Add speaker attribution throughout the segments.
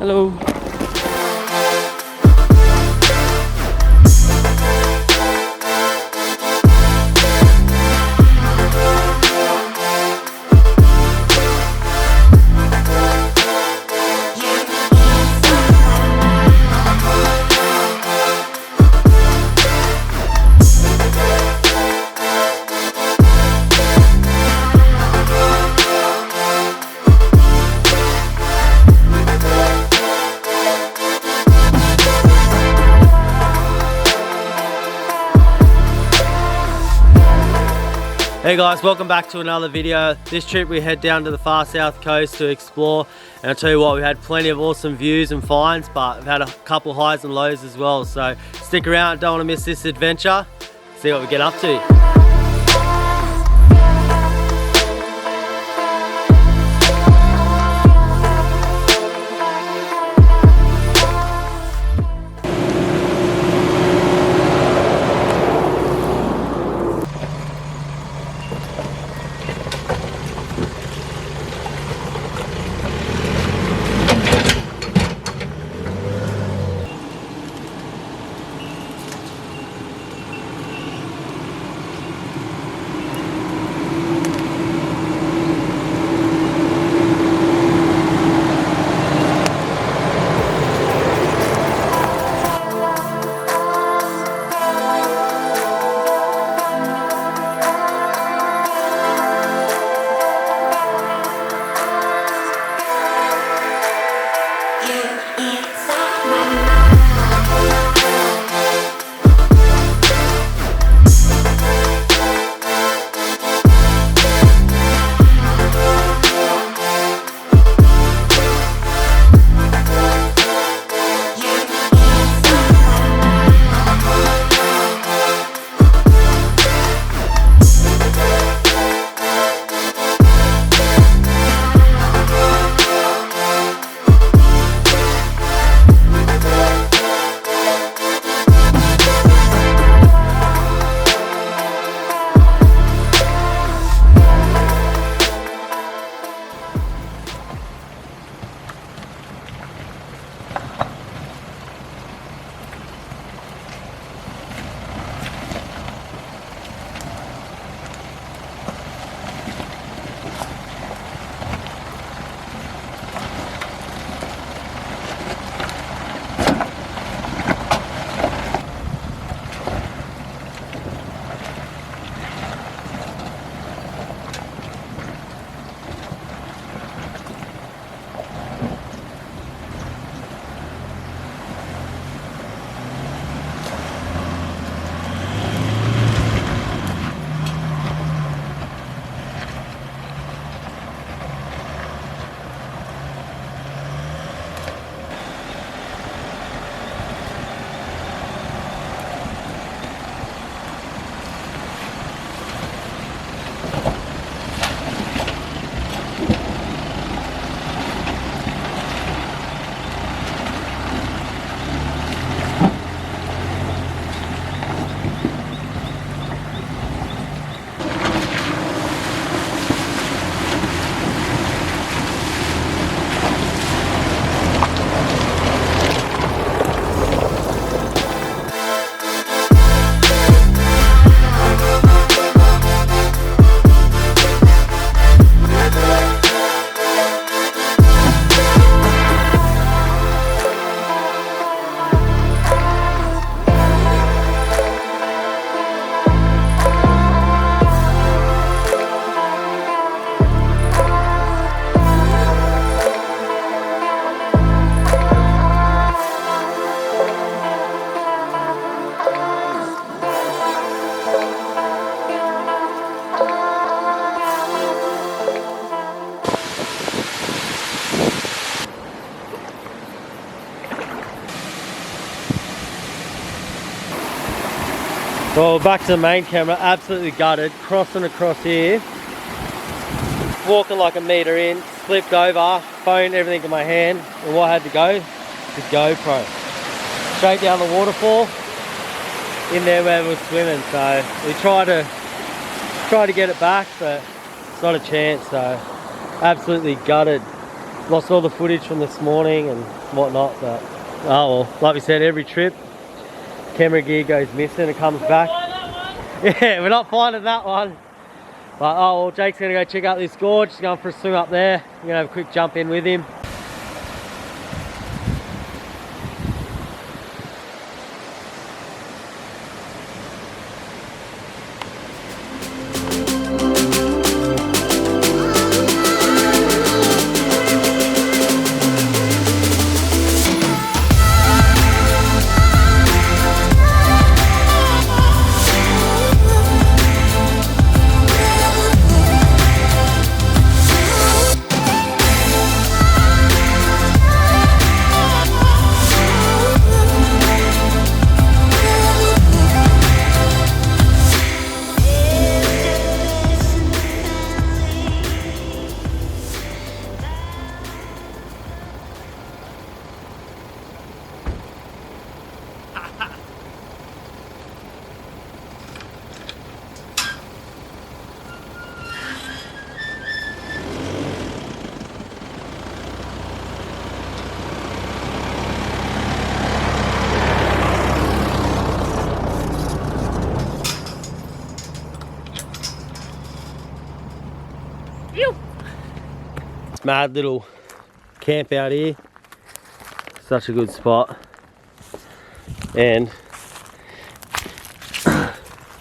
Speaker 1: Hello. Hey guys, welcome back to another video. This trip we head down to the far south coast to explore, and I'll tell you what, we had plenty of awesome views and finds, but we've had a couple highs and lows as well, so stick around, don't want to miss this adventure. See what we get up to. Well, back to the main camera, absolutely gutted, crossing across here, walking like a metre in, slipped over, phone, everything in my hand, and what I had to go? The GoPro. Straight down the waterfall, in there where we were swimming, so we tried to get it back, but it's not a chance, so absolutely gutted. Lost all the footage from this morning and whatnot, but oh well, like we said, every trip camera gear goes missing and comes back. Yeah, we're not finding that one. But oh well, Jake's gonna go check out this gorge. He's going for a swim up there. I'm gonna have a quick jump in with him. Mad little camp out here, such a good spot. And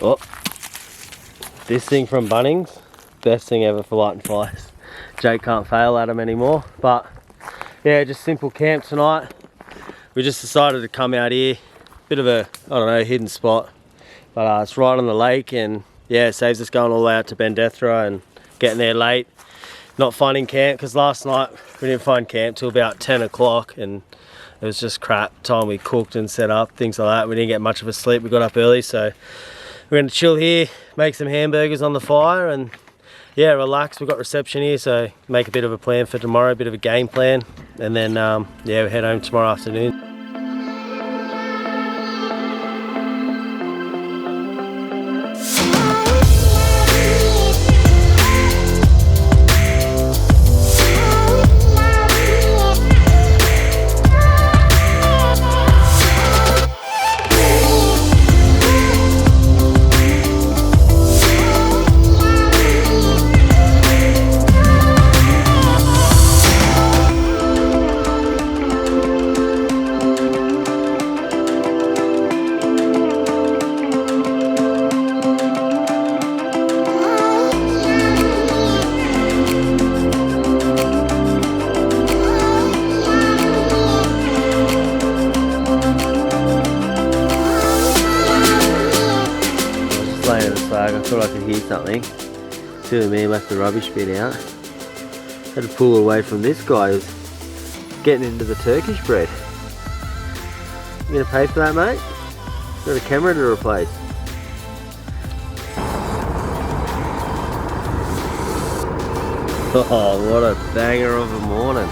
Speaker 1: oh, this thing from Bunnings, best thing ever for lighting fires. Jake can't fail at them anymore. But yeah, just simple camp tonight. We just decided to come out here, bit of a, I don't know, hidden spot, but it's right on the lake, and yeah, it saves us going all the way out to Bendethra and getting there late. Not finding camp, because last night we didn't find camp till about 10 o'clock, and it was just crap time. We cooked and set up, things like that. We didn't get much of a sleep. We got up early, so we're going to chill here, make some hamburgers on the fire, and yeah, relax. We've got reception here, so make a bit of a plan for tomorrow, a bit of a game plan, and then yeah, we head home tomorrow afternoon. I thought I could hear something. Silly me, left the rubbish bin out. Had to pull away from this guy who's getting into the Turkish bread. You gonna pay for that, mate? Got a camera to replace. Oh, what a banger of a morning.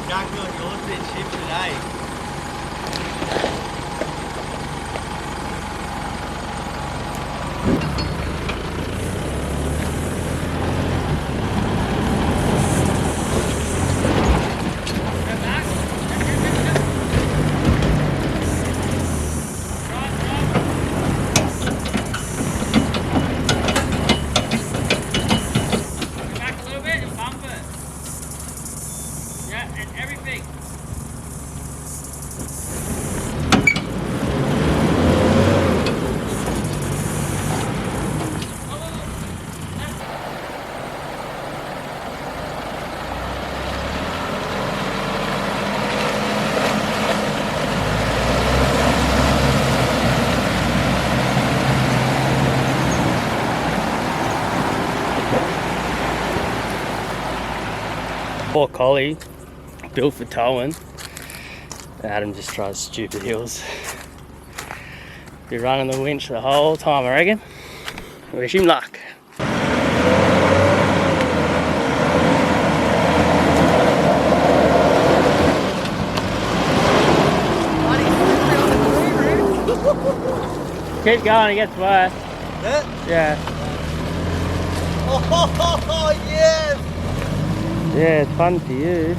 Speaker 1: exactly what yours did, shift today. Poor collie, built for towing. Adam just tries stupid hills. Be running the winch the whole time, I reckon. Wish him luck. Keep going, it gets worse. Yeah.
Speaker 2: Oh, yes!
Speaker 1: Yeah, it's fun for you.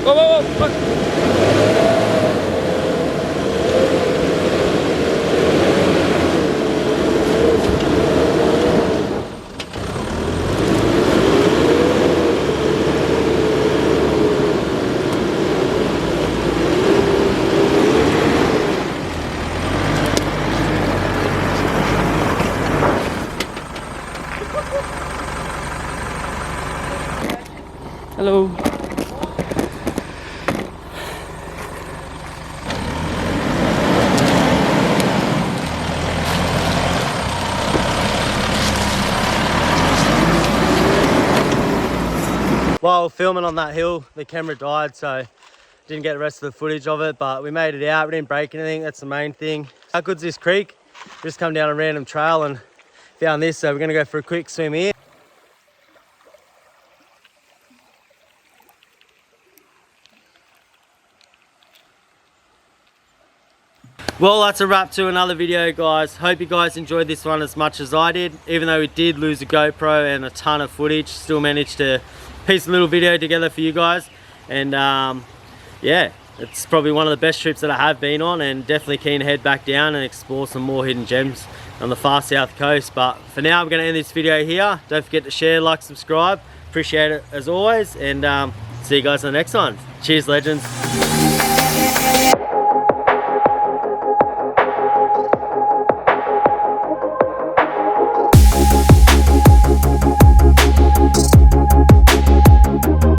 Speaker 1: Whoa, whoa, whoa, whoa. Hello. While filming on that hill, the camera died, so didn't get the rest of the footage of it, but we made it out. We didn't break anything. That's the main thing. How good's this creek? Just come down a random trail and found this, so we're gonna go for a quick swim here. Well, that's a wrap to another video, guys. Hope you guys enjoyed this one as much as I did. Even though we did lose a GoPro and a ton of footage, still managed to piece a little video together for you guys. And yeah, it's probably one of the best trips that I have been on, and definitely keen to head back down and explore some more hidden gems on the far south coast. But for now, I'm going to end this video here. Don't forget to share, like, subscribe. Appreciate it as always, and see you guys in the next one. Cheers, legends.